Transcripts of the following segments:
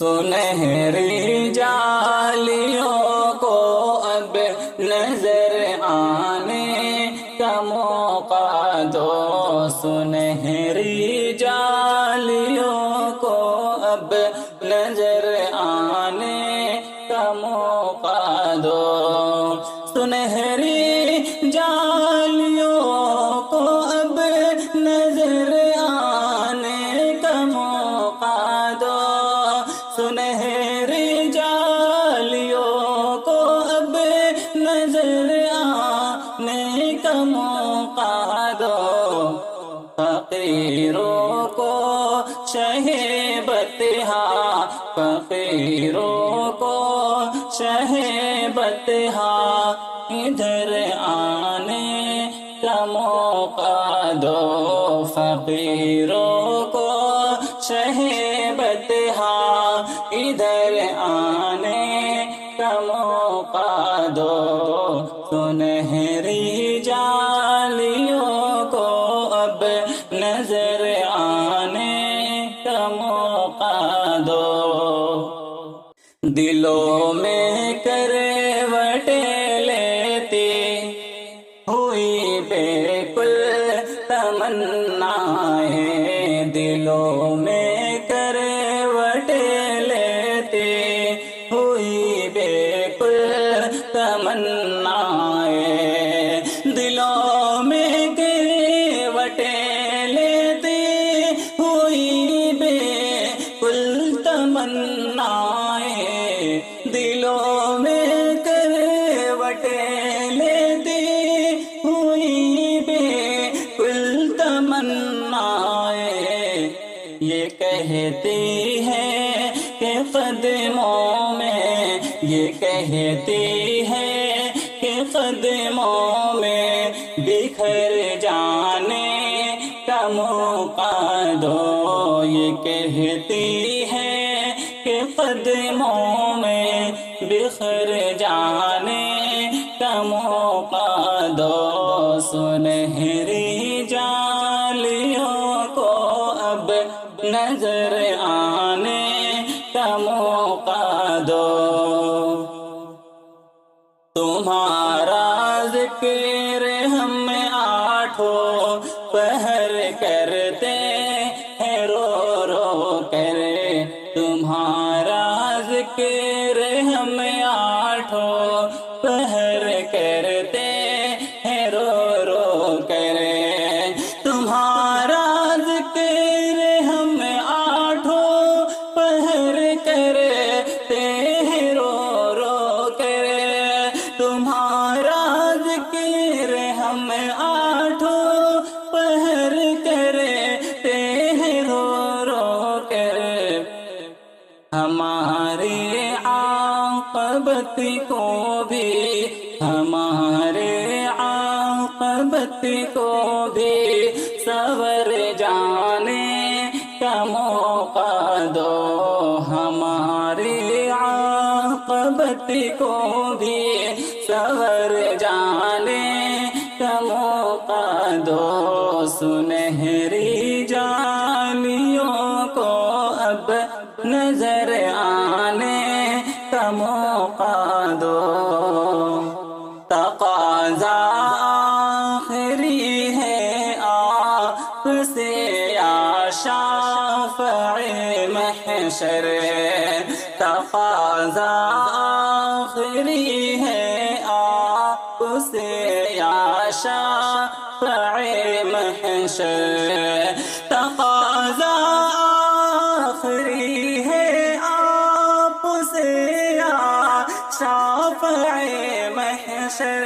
سنہری جالیوں کو اب نظر آنے کا موقع دو، سنہری جالیوں کو اب نظر آنے کا موقع دو، سنہری جالیوں کو اب نظر آنے کا موقع دو، سنہری جالیوں کو اب نظر آنے کا موقع دو، فقیروں کو شہ بطحا، فقیروں کو شہ بطحا ادھر آنے کا موقع دو، فقیروں کو شہ بطحا ادھر آنے کا موقع دو، سنہری جالیوں کو اب نظر آنے کا موقع دو، دلوں میں کروٹیں لیتی ہوئی بالکل تمنائیں، دلوں میں کروٹیں لیتی ہوئی بالکل تمنائیں، دلوں میں کروٹیں لیتی ہوئی بالکل تمنائیں، دلوں میں کروٹیں لیتی ہوئی بالکل تمنائیں، یہ کہتی ہے کہ قدموں میں، یہ کہتی ہے کہ قدموں میں بکھر جانے کا موقع دو، یہ کہتی ہے کہ قدموں میں بکھر جانے کا موقع دو، سنہری جالیوں کو اب نظر آنے کا موقع دو، تمہارا ذکر ہم آٹھوں پہر کرتے ہیں رو رو کر، تمہارا ذکر ہم آٹھوں پہر کرتے ہیں رو رو کر، تمہارا ذکر ہم آٹھوں پہر کرتے ہیں رو رو کر، تمہارا ذکر ہم آٹھوں پہر کرتے ہیں رو رو کر، ہمارے عاقبت کو بھی، ہمارے عاقبت کو بھی سنور جانے کا موقع دو، ہماری عاقبت کو بھی سنور جانے کا موقع دو، سنہری جالیوں کو اب نظر آنے کا موقع دو، تقاضا آخری ہے آپ سے یا شافع محشر، تقاضا آخری ہے آپ سے یا شافع محشر، تقاضا آخری ہے آپ سے یا شافع محشر،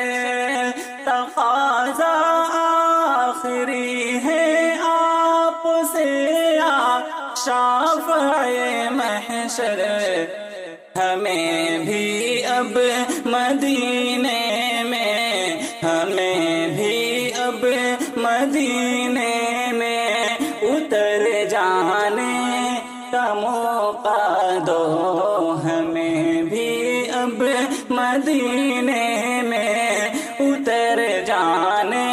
تقاضا آخری ہے آپ سے یا شافع محشر، ہمیں بھی اب مدینے میں، ہمیں بھی اب مدینے میں اتر جانے کا موقع دو، ہمیں بھی اب مدینے میں اتر جانے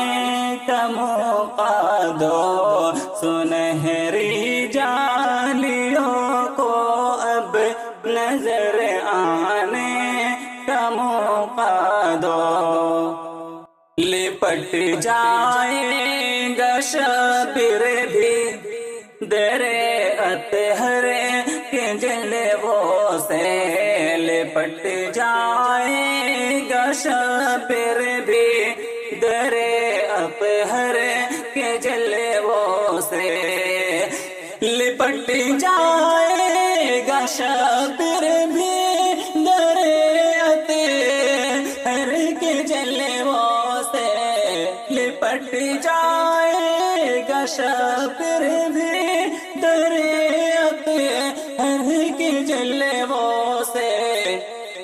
کا موقع دو، سنہری جالیوں کو اب نظر آنے کا موقع دو. لپٹ جائے گا شبیر بھی درے اطہر کے جلووں سے. لپٹ جائے گا شبیر بھی درے اطہر کے جلووں سے. لپٹ جائے گا شبیر بھی درے اطہر کے جلووں سے. لپٹ جائے گا شبیر بھی درے اطہر کے جلووں سے.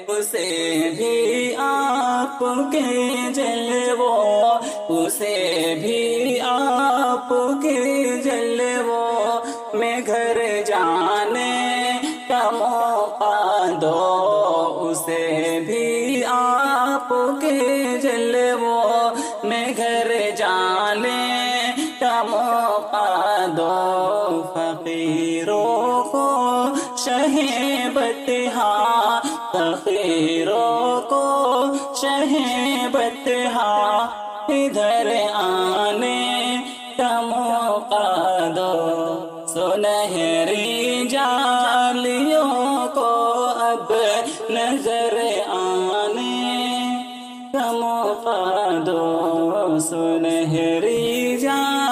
اسے بھی آپ کے جلووں، اسے بھی آپ کے جلووں میں گھر جانے کا موقع دو. اسے بھی آپ کے جلووں میں گھر جانے کا موقع دو. فقیروں کو شہ بطحا، فقیروں کو شہ بطحا ادھر آنے کا موقع دو. سنہری جالیوں کو اب نظر آنے کا موقع دو. سنہری جالیوں